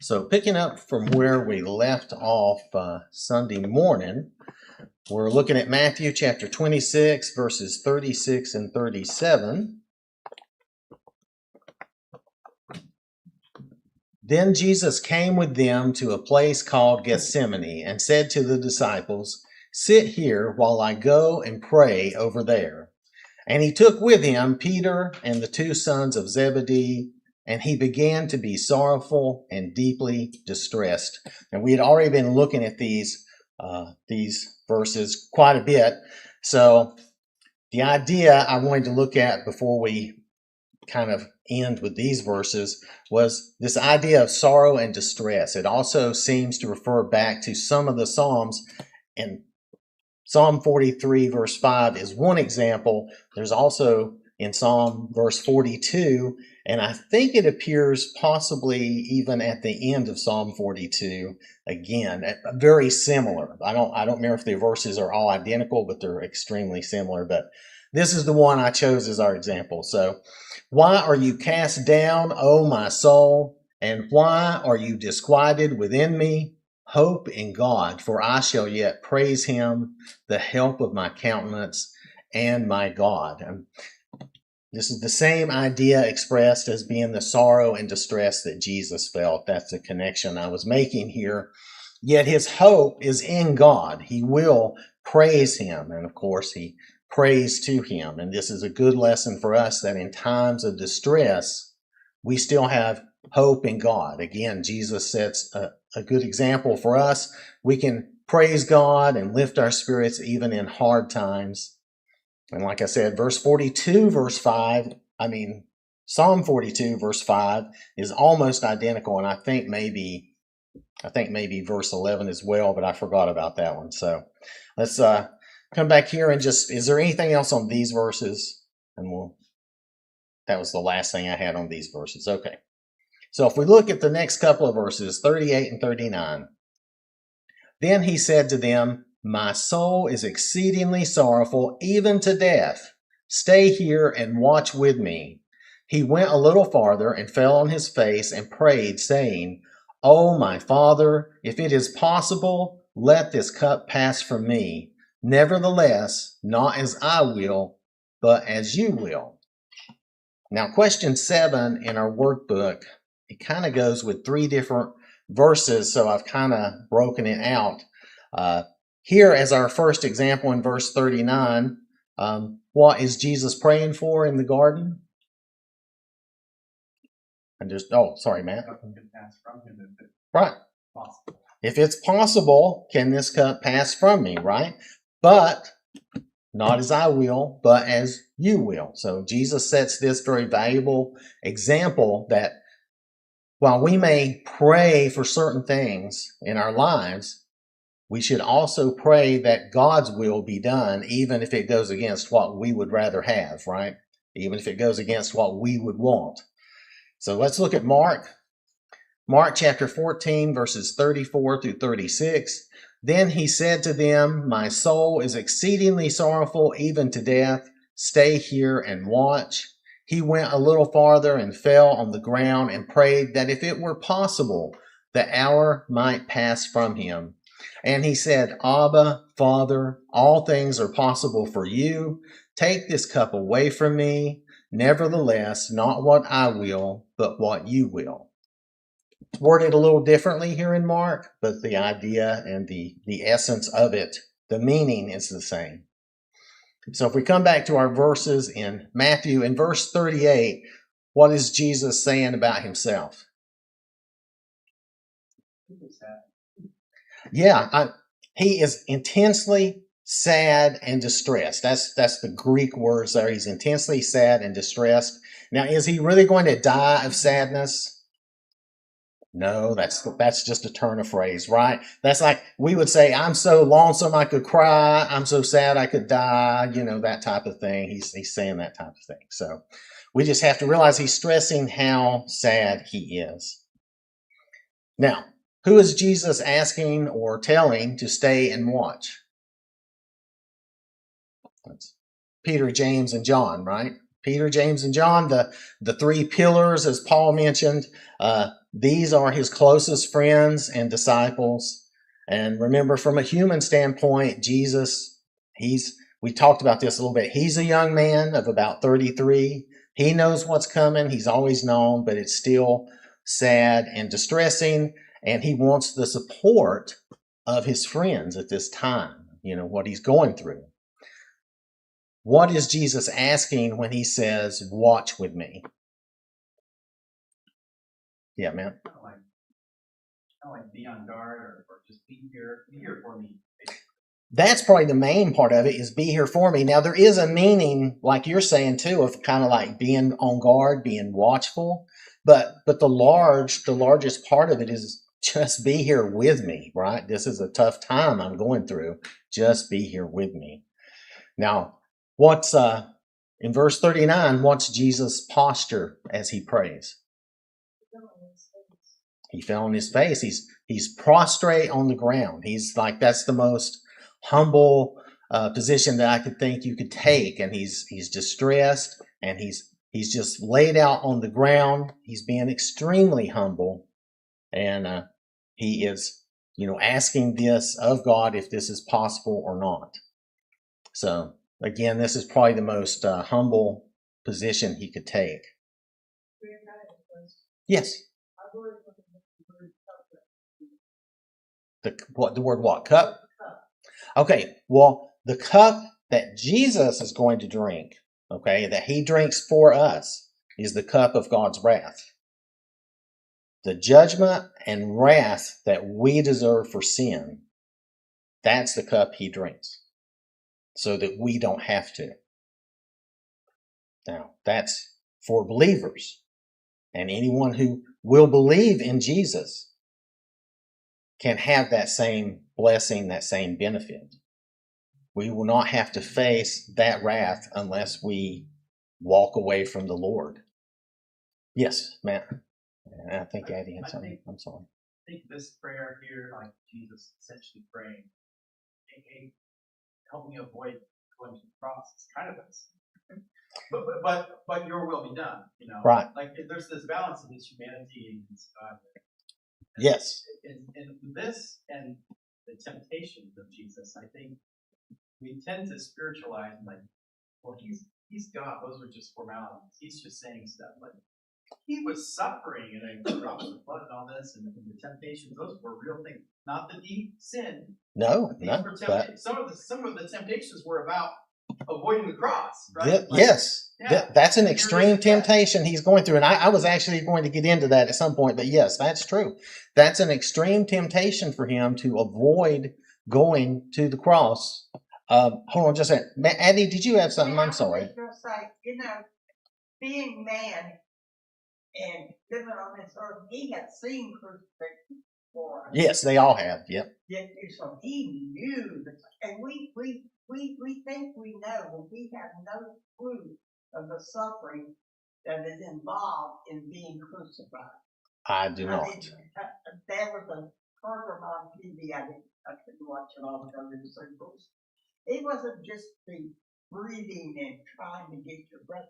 So picking up from where we left off Sunday morning, we're looking at Matthew chapter 26, verses 36 and 37. Then Jesus came with them to a place called Gethsemane and said to the disciples, "Sit here while I go and pray over there." And he took with him Peter and the two sons of Zebedee, and he began to be sorrowful and deeply distressed. And we had already been looking at these verses quite a bit. So the idea I wanted to look at before we kind of end with these verses was this idea of sorrow and distress. It also seems to refer back to some of the Psalms, and Psalm 43 verse 5 is one example. There's also in Psalm verse 42, and I think it appears possibly even at the end of Psalm 42 again, very similar. I don't remember if the verses are all identical, but they're extremely similar. But this is the one I chose as our example. So, why are you cast down, O my soul? And why are you disquieted within me? Hope in God, for I shall yet praise him, the help of my countenance and my God. And this is the same idea expressed as being the sorrow and distress that Jesus felt. That's the connection I was making here. Yet his hope is in God. He will praise him. And of course, he prays to him. And this is a good lesson for us that in times of distress, we still have hope in God. Again, Jesus sets a good example for us. We can praise God and lift our spirits even in hard times. And like I said, Psalm 42, verse 5 is almost identical. And I think maybe verse 11 as well, but I forgot about that one. So let's come back here and is there anything else on these verses? And that was the last thing I had on these verses. Okay. So if we look at the next couple of verses, 38 and 39, then he said to them, "My soul is exceedingly sorrowful, even to death. Stay here and watch with me." He went a little farther and fell on his face and prayed, saying, "O my Father, if it is possible, let this cup pass from me. Nevertheless, not as I will, but as you will." Now, question 7 in our workbook, it kind of goes with 3 different verses, so I've kind of broken it out. Here, as our first example in verse 39, what is Jesus praying for in the garden? Sorry, Matt. Right. If it's possible, can this cup pass from me, right? But not as I will, but as you will. So Jesus sets this very valuable example that while we may pray for certain things in our lives, we should also pray that God's will be done, even if it goes against what we would rather have, right? Even if it goes against what we would want. So let's look at Mark. Mark chapter 14, verses 34 through 36. Then he said to them, "My soul is exceedingly sorrowful, even to death. Stay here and watch." He went a little farther and fell on the ground and prayed that if it were possible, the hour might pass from him. And he said, "Abba, Father, all things are possible for you. Take this cup away from me. Nevertheless, not what I will, but what you will." It's worded a little differently here in Mark, but the idea and the essence of it, the meaning is the same. So if we come back to our verses in Matthew, in verse 38, what is Jesus saying about himself? He is intensely sad and distressed. That's the Greek words there. He's intensely sad and distressed. Now, is he really going to die of sadness? No, that's just a turn of phrase, right? That's like we would say, "I'm so lonesome I could cry. I'm so sad I could die." That type of thing. He's saying that type of thing. So we just have to realize he's stressing how sad he is. Now, who is Jesus asking or telling to stay and watch? That's Peter, James, and John, right? Peter, James, and John, the three pillars, as Paul mentioned. These are his closest friends and disciples. And remember, from a human standpoint, Jesus, we talked about this a little bit. He's a young man of about 33. He knows what's coming. He's always known, but it's still sad and distressing. And he wants the support of his friends at this time, what he's going through. What is Jesus asking when he says, watch with me? Yeah, man. Kind of like be on guard or just be here for me. That's probably the main part of it, is be here for me. Now, there is a meaning, like you're saying too, of kind of like being on guard, being watchful. But the largest part of it is just be here with me, right? This is a tough time I'm going through. Just be here with me. Now, what's in verse 39, what's Jesus' posture as he prays? He fell on his face. He's prostrate on the ground. He's like, that's the most humble position that I could think you could take. And he's distressed, and he's just laid out on the ground. He's being extremely humble, and he is, asking this of God, if this is possible or not. So again, this is probably the most humble position he could take. Yes. The word what? Cup? Okay, well, the cup that Jesus is going to drink, okay, that he drinks for us, is the cup of God's wrath. The judgment and wrath that we deserve for sin, that's the cup he drinks, so that we don't have to. Now, that's for believers, and anyone who will believe in Jesus can have that same blessing, that same benefit. We will not have to face that wrath unless we walk away from the Lord. Yes, Matt. I think Addie had something. I'm sorry. I think this prayer here, like Jesus essentially praying, hey, help me avoid going to the cross. It's kind of this. But your will be done, Right. Like there's this balance of his humanity and his God. Yes. And this and the temptations of Jesus, I think we tend to spiritualize like, well, he's God. Those are just formalities. He's just saying stuff like he was suffering and a cross of blood and all this, and the temptations. Those were real things, not the deep sin. No. Some of the temptations were about avoiding the cross, right? Yes. Yeah. That's an extreme temptation he's going through. And I was actually going to get into that at some point, but yes, that's true. That's an extreme temptation for him to avoid going to the cross. Hold on just a second. Addie, did you have something? I'm sorry. I was going to say, being man and living on this earth, he had seen crucifixion before. Yes, they all have. Yep. So he knew, and we think we know, but we have no clue of the suffering that is involved in being crucified. I do not. There was a program on TV. I couldn't watch it all because it was so close. It wasn't just the breathing and trying to get your breath.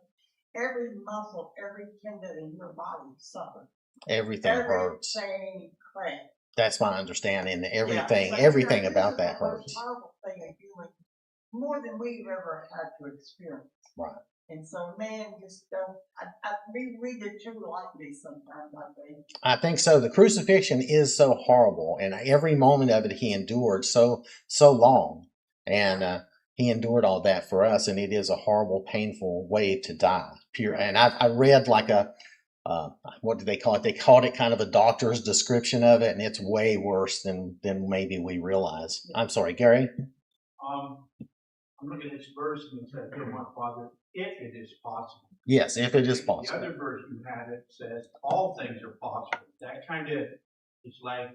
Every muscle, every tendon in your body suffered. Everything hurts. Everything cracked. That's my understanding. Everything about that hurts. It's the most powerful thing of human, more than we've ever had to experience. Right. And so, man, just don't. We read it too lightly sometimes, I think. I think so. The crucifixion is so horrible, and every moment of it he endured so long, and he endured all that for us, and it is a horrible, painful way to die. And I read like what do they call it? They called it kind of a doctor's description of it, and it's way worse than maybe we realize. I'm sorry, Gary. I'm looking at this verse and it says, "Dear my Father, if it is possible." Yes, if it is possible. The other verse you had, it says, "All things are possible." That kind of is like,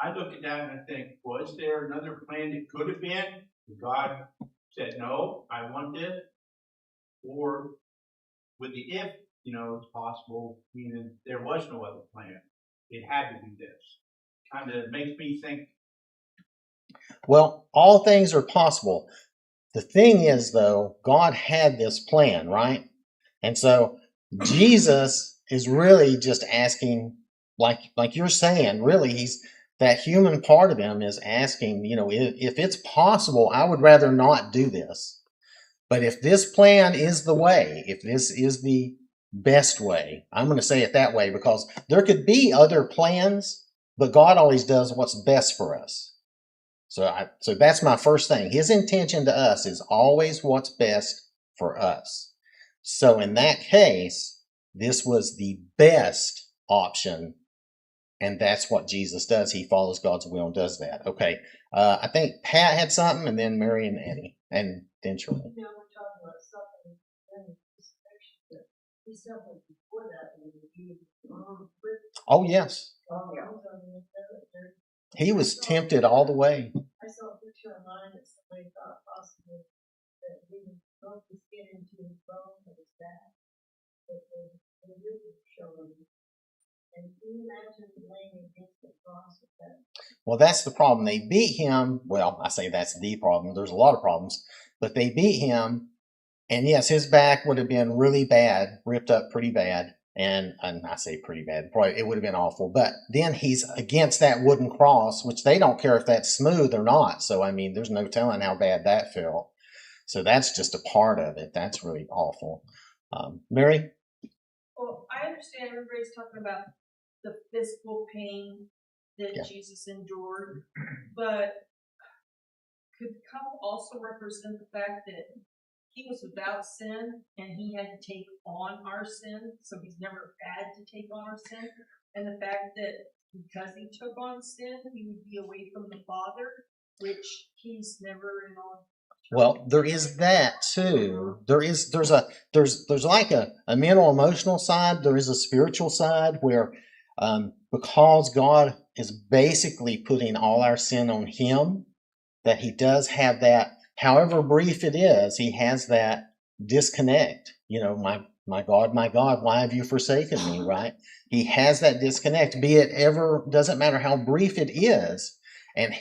I look at that and I think, was there another plan that could have been? God said, no, I want this. Or with the if, it's possible, meaning there was no other plan. It had to be this. Kind of makes me think. Well, all things are possible. The thing is, though, God had this plan, right? And so Jesus is really just asking, like you're saying, really, that human part of him is asking, if it's possible, I would rather not do this. But if this plan is the way, if this is the best way, I'm going to say it that way because there could be other plans, but God always does what's best for us. So that's my first thing. His intention to us is always what's best for us. So in that case, this was the best option, and that's what Jesus does. He follows God's will and does that. Okay, I think Pat had something, and then Mary and Eddie, and then Shirley. We're talking about something, and we something before that when we Oh, yes. Oh, yeah. He was tempted all the way. I saw a picture online that somebody thought possibly that we would both just get into his bone and his back. But they really showed him. And can you imagine laying against the cross with that? Well, that's the problem. They beat him. Well, I say that's the problem. There's a lot of problems. But they beat him. And yes, his back would have been really bad, ripped up pretty bad. And I say pretty bad. Probably it would have been awful. But then he's against that wooden cross, which they don't care if that's smooth or not. So, I mean, there's no telling how bad that felt. So that's just a part of it. That's really awful. Mary? Well, I understand everybody's talking about the physical pain that Yeah. Jesus endured, but could the cup also represent the fact that he was without sin and he had to take on our sin, so he's never had to take on our sin, and the fact that because he took on sin, he would be away from the Father, which he's never, Well, there is that too. There's like a mental emotional side. There is a spiritual side where because God is basically putting all our sin on him, that he does have that, however brief it is, he has that disconnect. My God, why have you forsaken me, right? He has that disconnect, be it ever, doesn't matter how brief it is. And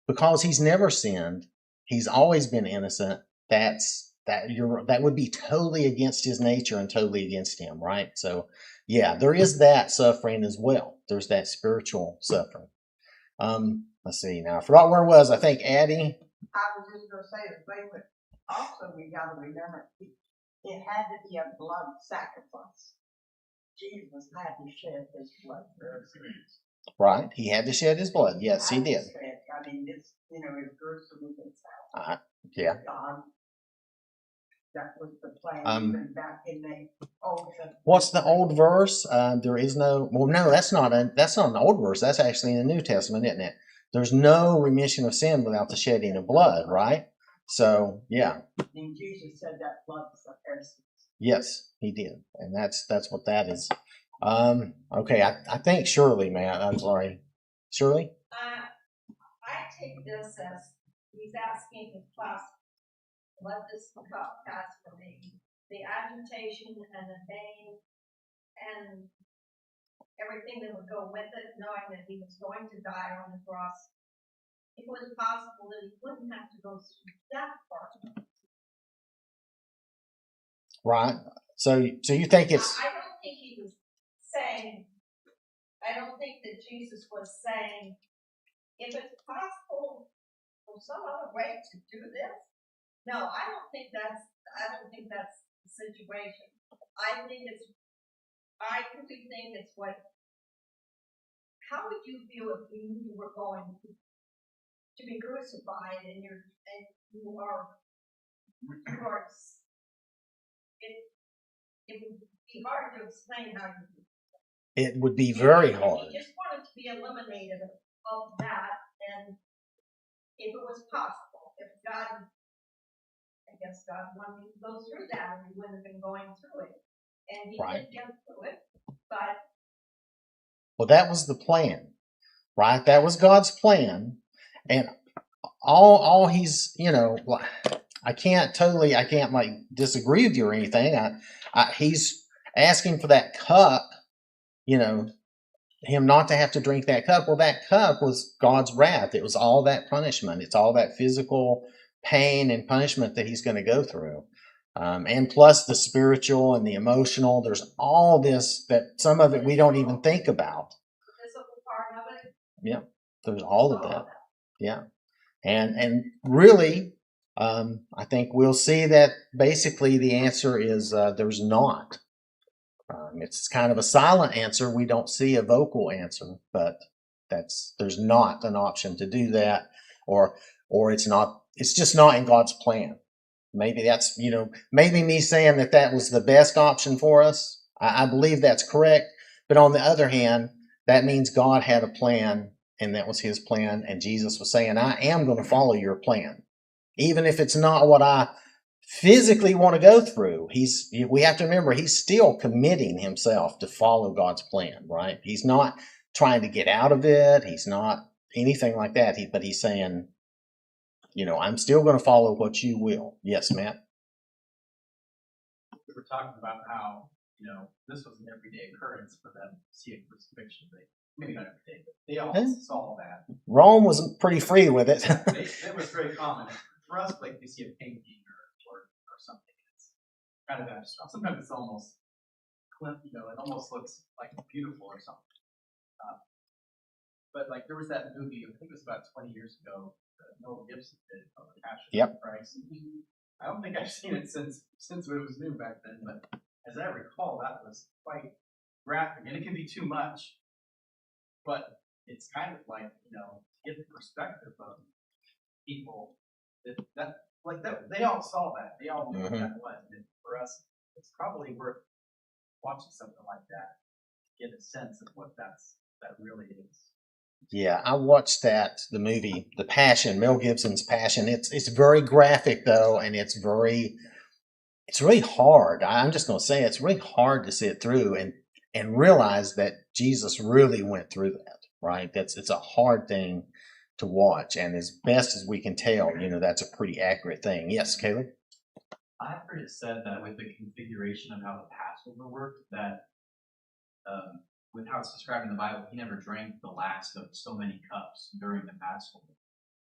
because he's never sinned, he's always been innocent. That would be totally against his nature and totally against him, right? So yeah, there is that suffering as well. There's that spiritual suffering. Let's see now. I forgot where it was. I think Addie. I was just going to say the thing, but also we got to remember it had to be a blood sacrifice. Jesus had to shed his blood for our sins. Right. He had to shed his blood. Yes, he did. I mean, it's, it's gruesome as it sounds. Yeah. That was the plan even back in the Old Testament. What's the old verse? There is no. Well, no, that's not an old verse. That's actually in the New Testament, isn't it? There's no remission of sin without the shedding of blood, right? So, yeah. And Jesus said that blood was our sins. Yes, he did, and that's what that is. Okay, I think Shirley, man. I'm sorry, Shirley. I take this as he's asking the class, let this cup pass for me. The agitation and the pain and everything that would go with it, knowing that he was going to die on the cross. It was possible that he wouldn't have to go through that part. Right. So you think it's? I don't think he was saying. I don't think that Jesus was saying, if it's possible for some other way to do this. No, I don't think that's the situation. I really think it's what. How would you feel if you were going to be crucified and you are it would be hard to explain how you feel. It would be very hard. He just wanted to be eliminated of that, and if it was possible, if God, I guess God wanted to go through that, and he wouldn't have been going through it. And he did get through it, but. Well, that was the plan, right? That was God's plan. And all he's, I can't like disagree with you or anything. He's asking for that cup, him not to have to drink that cup. Well, that cup was God's wrath. It was all that punishment. It's all that physical pain and punishment that he's going to go through. And plus the spiritual and the emotional. There's all this that some of it we don't even think about. The physical part of it. Yeah, there's all of that. Yeah, and really, I think we'll see that basically the answer is there's not. It's kind of a silent answer. We don't see a vocal answer, but there's not an option to do that, or it's not. It's just not in God's plan. Maybe that's maybe me saying that was the best option for us. I believe that's correct. But on the other hand, that means God had a plan, and that was His plan, and Jesus was saying, "I am going to follow your plan, even if it's not what I physically want to go through." We have to remember He's still committing Himself to follow God's plan, right? He's not trying to get out of it. He's not anything like that. But He's saying, I'm still going to follow what you will. Yes, Matt? We were talking about how, this was an everyday occurrence for them to see a crucifixion. Maybe not every day, but they all saw that. Rome was pretty free with it. It was very common. For us, like you see a painting or something, it's kind of abstract. Sometimes it's almost, it almost looks like beautiful or something. But like there was that movie, I think it was about 20 years ago, Mel Gibson did on the Passion of Christ. I don't think I've seen it since it was new back then, but as I recall, that was quite graphic, and it can be too much. But it's kind of like, to get the perspective of people that they all saw that, they all knew what that was, and for us, it's probably worth watching something like that to get a sense of what that really is. Yeah, I watched the movie, The Passion, Mel Gibson's Passion. It's very graphic though, and it's really hard. I'm just going to say it's really hard to sit through and realize that Jesus really went through that, right? It's a hard thing to watch, and as best as we can tell, that's a pretty accurate thing. Yes, Caleb? I've heard it said that with the configuration of how the Passover worked, that with how it's described in the Bible, He never drank the last of so many cups during the Passover.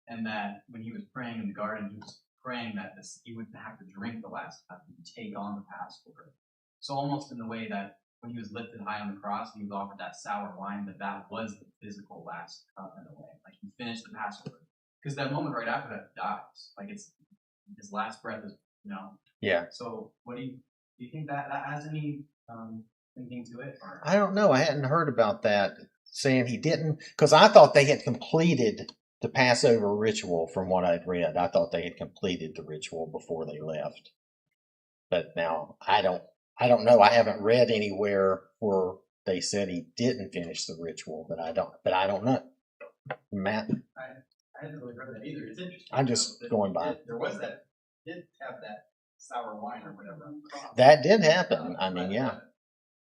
And that when He was praying in the garden, He was praying that He wouldn't have to drink the last cup and take on the Passover. So almost in the way that when He was lifted high on the cross and He was offered that sour wine, that was the physical last cup in a way. Like He finished the Passover. Because that moment right after that, He dies. Like it's His last breath is, Yeah. So what do you think that has any thinking to it? Or? I don't know. I hadn't heard about that, saying He didn't, because I thought they had completed the Passover ritual from what I'd read. I thought they had completed the ritual before they left. But now I don't know. I haven't read anywhere where they said He didn't finish the ritual, but I don't know. Matt? I hadn't really heard that either. It's interesting. I'm just going by. There was that, did have that sour wine or whatever. That did happen. I mean, yeah.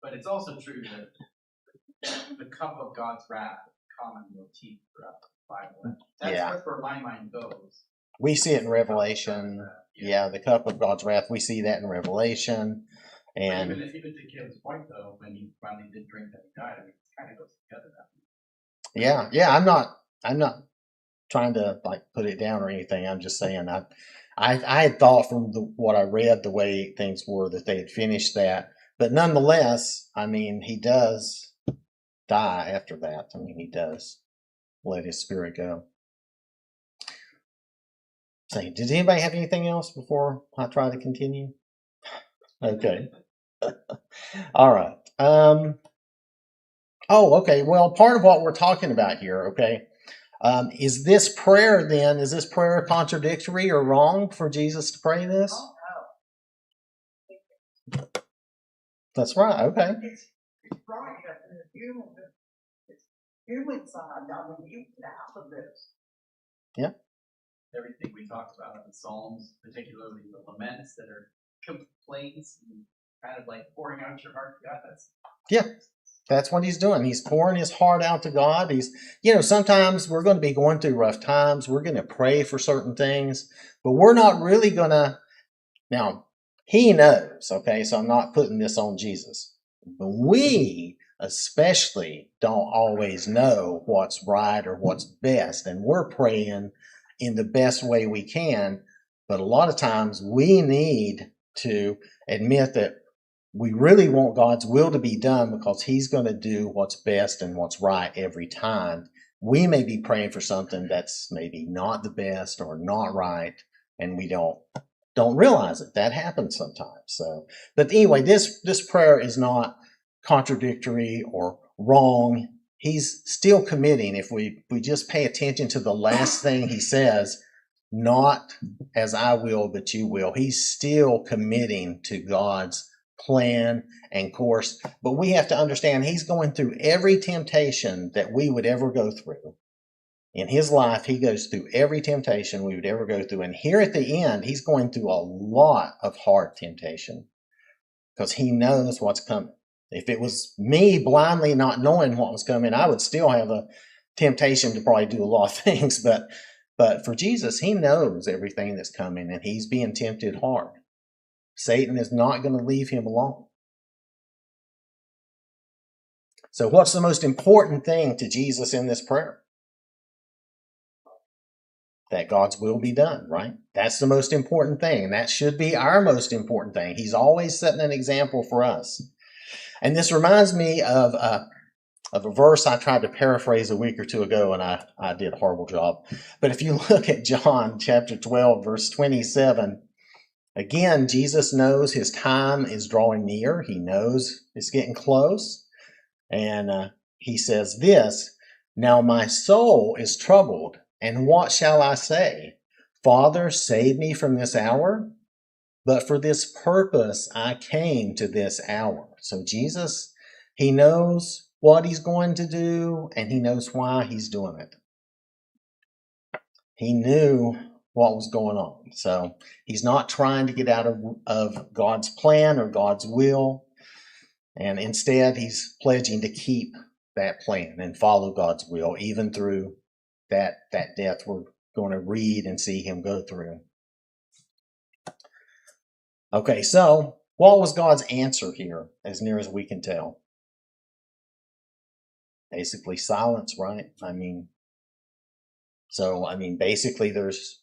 But it's also true that the cup of God's wrath is a common motif throughout the Bible. That's where my mind goes. We see it in Revelation. Yeah, the cup of God's wrath. We see that in Revelation. And even to Caleb's point, though, when he finally did drink that he died, it kind of goes together. Yeah. I'm not trying to put it down or anything. I'm just saying I had thought from what I read, the way things were, that they had finished that. But nonetheless, I mean, He does die after that. I mean, He does let His spirit go. So, does anybody have anything else before I try to continue? Okay. All right. Okay. Well, part of what we're talking about here, okay, is this prayer contradictory or wrong for Jesus to pray this? Oh, no. That's right. Okay. It's right up in the human side. I mean, you get out of this. Yeah. Everything we talked about in the Psalms, particularly the laments that are complaints and kind of like pouring out your heart to God. That's what He's doing. He's pouring His heart out to God. He's, sometimes we're going to be going through rough times. We're going to pray for certain things, but we're not really going to. Now, He knows, okay? So I'm not putting this on Jesus. But we especially don't always know what's right or what's best. And we're praying in the best way we can. But a lot of times we need to admit that we really want God's will to be done because he's going to do what's best and what's right every time. We may be praying for something that's maybe not the best or not right, and we don't realize it. That happens sometimes. So, but anyway, this prayer is not contradictory or wrong. He's still committing. If we just pay attention to the last thing he says, not as I will, but you will. He's still committing to God's plan and course. But we have to understand he's going through every temptation that we would ever go through. In his life, he goes through every temptation we would ever go through. And here at the end, he's going through a lot of hard temptation because he knows what's coming. If it was me blindly not knowing what was coming, I would still have a temptation to probably do a lot of things. But for Jesus, he knows everything that's coming, and he's being tempted hard. Satan is not going to leave him alone. So what's the most important thing to Jesus in this prayer? That God's will be done, right? That's the most important thing, and that should be our most important thing. He's always setting an example for us. And this reminds me of a verse I tried to paraphrase a week or two ago, and I did a horrible job. But if you look at John chapter 12, verse 27, again, Jesus knows his time is drawing near. He knows it's getting close. And he says this, "Now my soul is troubled, and what shall I say? Father, save me from this hour. But for this purpose I came to this hour." So Jesus, he knows what he's going to do, and he knows why he's doing it. He knew what was going on. So he's not trying to get out of God's plan or God's will. And instead, he's pledging to keep that plan and follow God's will, even through that death we're going to read and see him go through. Okay, so what was God's answer here, as near as we can tell? Basically silence, right? Basically there's,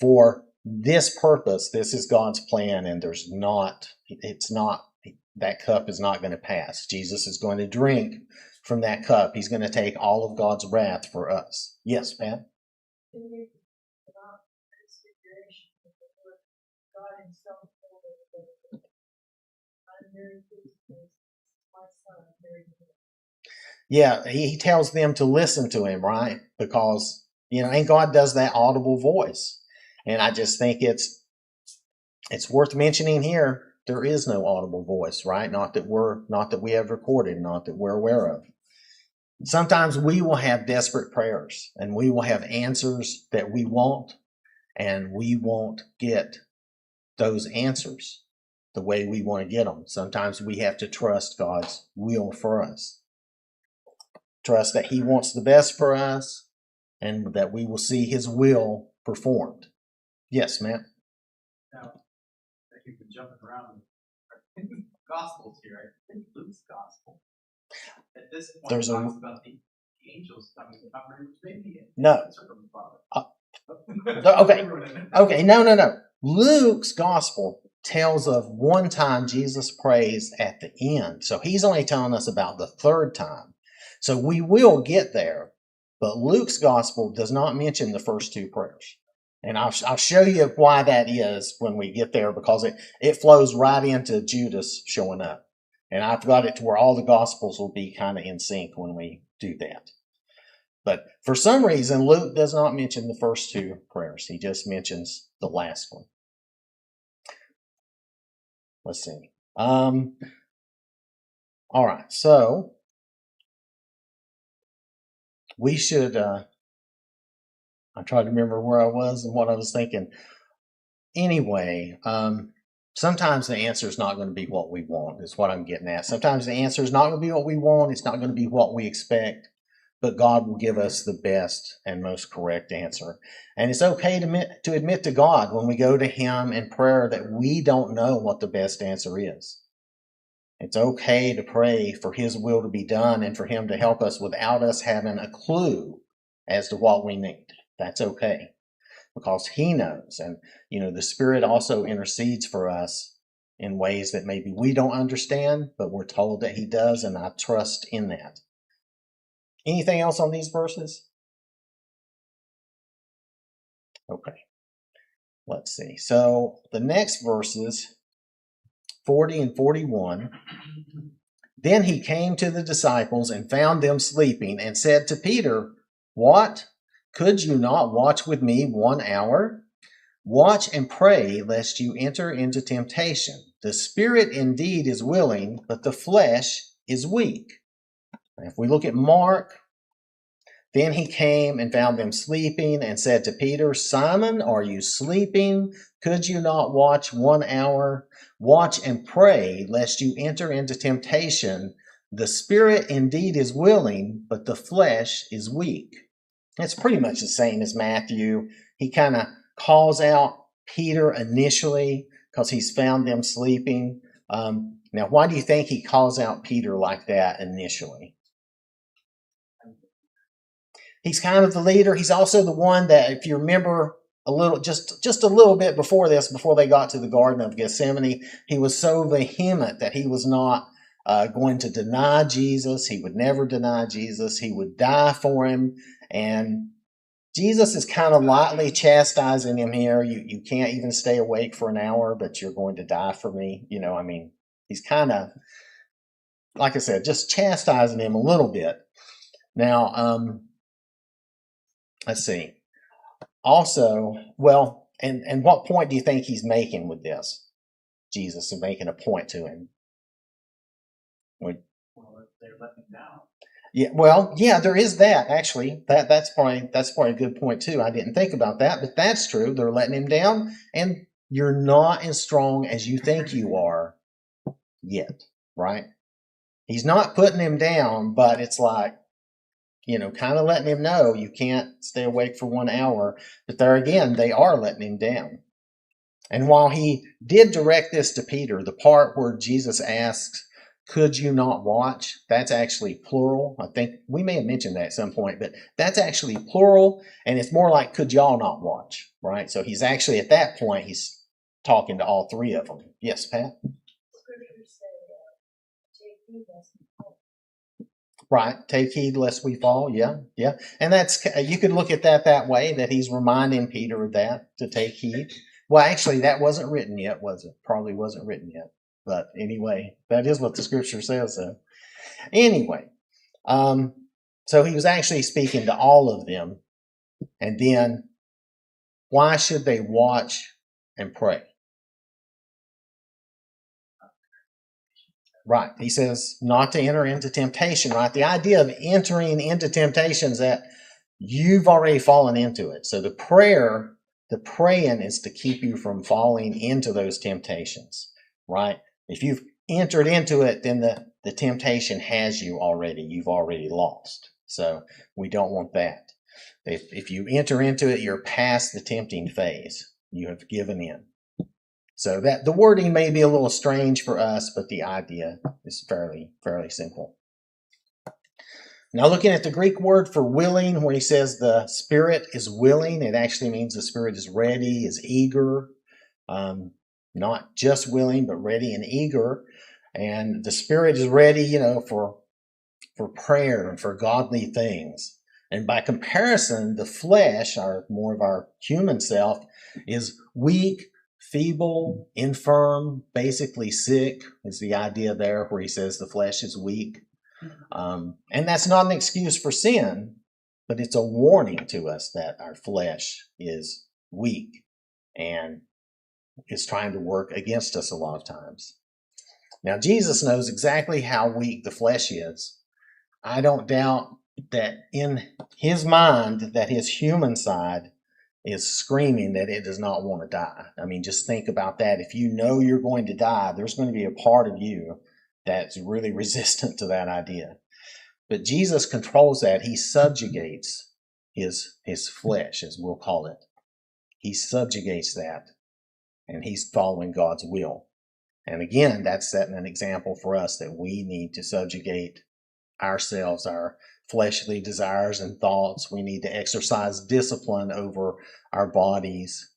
for this purpose, this is God's plan, and that cup is not going to pass. Jesus is going to drink from that cup. He's going to take all of God's wrath for us. Yes, Pat? God himself told us, I'm very pleased with my son, very good. Yeah, he tells them to listen to him, right? Because, and God does that audible voice. And I just think it's worth mentioning here, there is no audible voice, right? Not that we have recorded, not that we're aware of. Sometimes we will have desperate prayers, and we will have answers that we want, and we won't get those answers the way we want to get them. Sometimes we have to trust God's will for us. Trust that he wants the best for us, and that we will see his will performed. Yes, Matt? Now, I think we're jumping around Gospels here. I think Luke's Gospel. At this point, There's talks about the angels coming to cover his baby. No. Okay, no. Luke's Gospel tells of one time Jesus prays at the end. So he's only telling us about the third time. So we will get there. But Luke's Gospel does not mention the first two prayers. And I'll show you why that is when we get there, because it flows right into Judas showing up. And I've got it to where all the Gospels will be kind of in sync when we do that. But for some reason, Luke does not mention the first two prayers. He just mentions the last one. Let's see. All right, so we should, I tried to remember where I was and what I was thinking. Anyway, sometimes the answer is not going to be what we want, is what I'm getting at. Sometimes the answer is not going to be what we want. It's not going to be what we expect. But God will give us the best and most correct answer. And it's okay to admit to God when we go to him in prayer that we don't know what the best answer is. It's okay to pray for his will to be done and for him to help us without us having a clue as to what we need. That's okay. because he knows. And, the Spirit also intercedes for us in ways that maybe we don't understand, but we're told that he does, and I trust in that. Anything else on these verses? Okay. Let's see. So the next verses, 40 and 41. Then he came to the disciples and found them sleeping and said to Peter, "What? Could you not watch with me 1 hour? Watch and pray lest you enter into temptation. The spirit indeed is willing, but the flesh is weak." If we look at Mark, then he came and found them sleeping and said to Peter, "Simon, are you sleeping? Could you not watch 1 hour? Watch and pray lest you enter into temptation. The spirit indeed is willing, but the flesh is weak." It's pretty much the same as Matthew. He kind of calls out Peter initially because he's found them sleeping. Now, why do you think he calls out Peter like that initially? He's kind of the leader. He's also the one that, if you remember a little, just a little bit before this, before they got to the Garden of Gethsemane, he was so vehement that he was not going to deny Jesus. He would never deny Jesus. He would die for him. And Jesus is kind of lightly chastising him here. You can't even stay awake for an hour, but you're going to die for me. He's kind of, like I said, just chastising him a little bit. Now, let's see. Also, well, and what point do you think he's making with this? Jesus is making a point to him. Well, they're letting him down. Yeah, well, yeah, there is that actually. That's probably a good point too. I didn't think about that, but that's true. They're letting him down, and you're not as strong as you think you are yet, right? He's not putting him down, but it's like, kind of letting him know you can't stay awake for 1 hour. But there again, they are letting him down. And while he did direct this to Peter, the part where Jesus asks, "Could you not watch?" that's actually plural. I think we may have mentioned that at some point, but that's actually plural, and it's more like, "Could y'all not watch?" Right? So he's actually, at that point, he's talking to all three of them. Yes, Pat? Scriptures say, take heed lest you fall. Right. Take heed lest we fall. Yeah. Yeah. And that's, you could look at that way, that he's reminding Peter of that, to take heed. Well, actually, that wasn't written yet, was it? Probably wasn't written yet. But anyway, that is what the scripture says, though. Anyway, so he was actually speaking to all of them. And then, why should they watch and pray? Right. He says not to enter into temptation, right? The idea of entering into temptation is that you've already fallen into it. So the praying is to keep you from falling into those temptations, right? If you've entered into it, then the temptation has you already. You've already lost. So we don't want that. If you enter into it, you're past the tempting phase. You have given in. So that the wording may be a little strange for us, but the idea is fairly simple. Now, looking at the Greek word for willing, where he says the spirit is willing, it actually means the spirit is ready, is eager, not just willing, but ready and eager. And the spirit is ready, for prayer and for godly things. And by comparison, the flesh, more of our human self, is weak, feeble, infirm, basically sick, is the idea there, where he says the flesh is weak. And that's not an excuse for sin, but it's a warning to us that our flesh is weak and is trying to work against us a lot of times. Now, Jesus knows exactly how weak the flesh is. I don't doubt that in his mind, that his human side is screaming that it does not want to die. I mean, just think about that. If you know you're going to die, there's going to be a part of you that's really resistant to that idea. But Jesus controls that. He subjugates his flesh, as we'll call it. He subjugates that, and he's following God's will. And again, that's setting an example for us that we need to subjugate ourselves, our fleshly desires and thoughts. We need to exercise discipline over our bodies.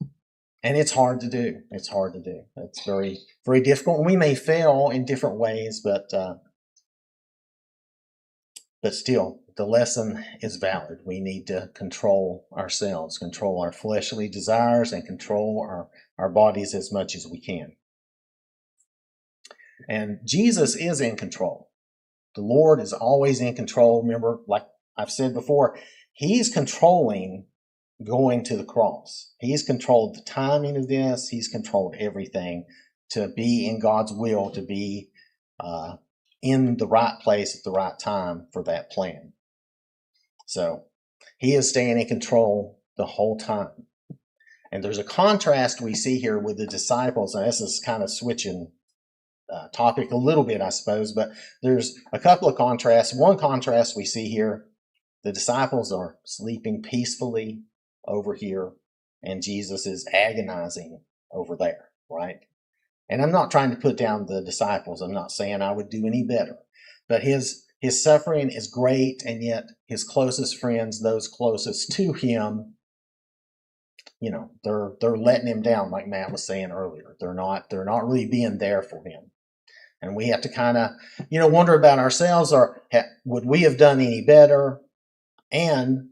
And it's hard to do. It's hard to do. It's very, very difficult. We may fail in different ways, but still, the lesson is valid. We need to control ourselves, control our fleshly desires, and control our bodies as much as we can. And Jesus is in control. The Lord is always in control. Remember, like I've said before, He's controlling going to the cross. He's controlled the timing of this. He's controlled everything to be in God's will, to be in the right place at the right time for that plan. So He is staying in control the whole time. And there's a contrast we see here with the disciples, and this is kind of switching topic a little bit, I suppose, but there's a couple of contrasts. One contrast we see here, the disciples are sleeping peacefully over here, and Jesus is agonizing over there, right? And I'm not trying to put down the disciples. I'm not saying I would do any better, but his suffering is great, and yet his closest friends, those closest to him, they're letting him down, like Matt was saying earlier. They're not really being there for him. And we have to kind of, wonder about ourselves, or would we have done any better? And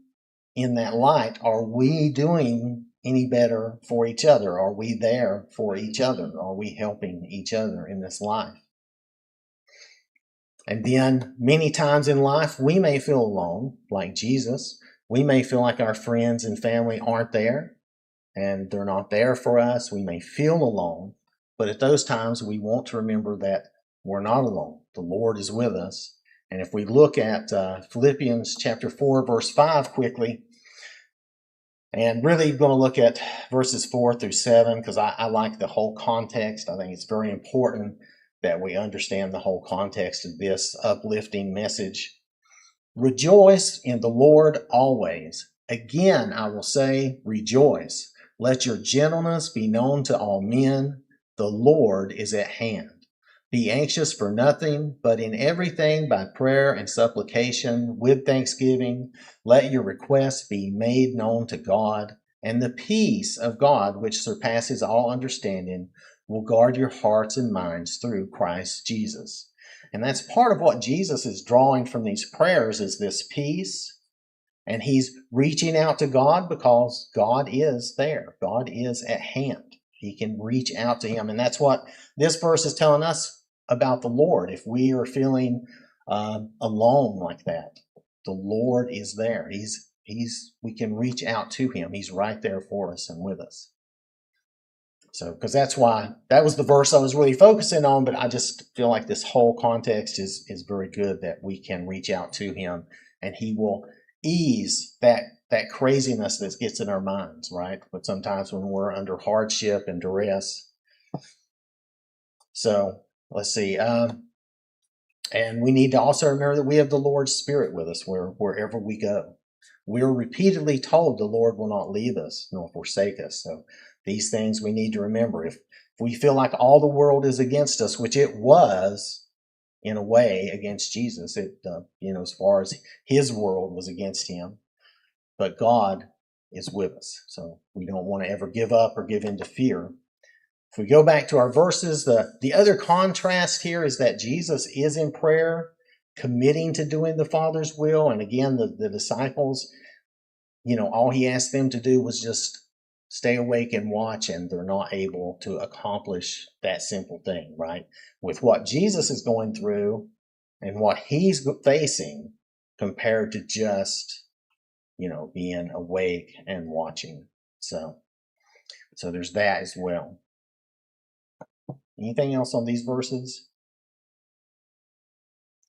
in that light, are we doing any better for each other? Are we there for each other? Are we helping each other in this life? And then many times in life, we may feel alone, like Jesus. We may feel like our friends and family aren't there, and they're not there for us. We may feel alone, but at those times, we want to remember that we're not alone. The Lord is with us. And if we look at Philippians chapter 4, verse 5 quickly, and really going to look at verses 4 through 7, because I like the whole context. I think it's very important that we understand the whole context of this uplifting message. Rejoice in the Lord always. Again, I will say, rejoice. Let your gentleness be known to all men. The Lord is at hand. Be anxious for nothing, but in everything by prayer and supplication with thanksgiving, let your requests be made known to God, and the peace of God, which surpasses all understanding, will guard your hearts and minds through Christ Jesus. And that's part of what Jesus is drawing from these prayers, is this peace. And he's reaching out to God because God is there. God is at hand. He can reach out to him. And that's what this verse is telling us about the Lord. If we are feeling alone like that, the Lord is there. We can reach out to him. He's right there for us and with us. So, because that was the verse I was really focusing on, but I just feel like this whole context is very good, that we can reach out to him and he will ease that craziness that gets in our minds, right? But sometimes when we're under hardship and duress. So let's see. And we need to also remember that we have the Lord's Spirit with us wherever we go. We're repeatedly told the Lord will not leave us nor forsake us. So these things we need to remember. If we feel like all the world is against us, which it was in a way against Jesus, as far as his world was against him, but God is with us. So we don't want to ever give up or give in to fear. If we go back to our verses, the other contrast here is that Jesus is in prayer, committing to doing the Father's will. And again, the disciples, all he asked them to do was just stay awake and watch, and they're not able to accomplish that simple thing, right? With what Jesus is going through and what he's facing compared to just, being awake and watching. So there's that as well. Anything else on these verses?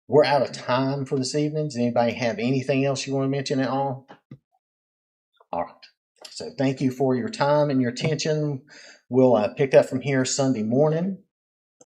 We're out of time for this evening. Does anybody have anything else you want to mention at all? All right. So thank you for your time and your attention. We'll pick up from here Sunday morning.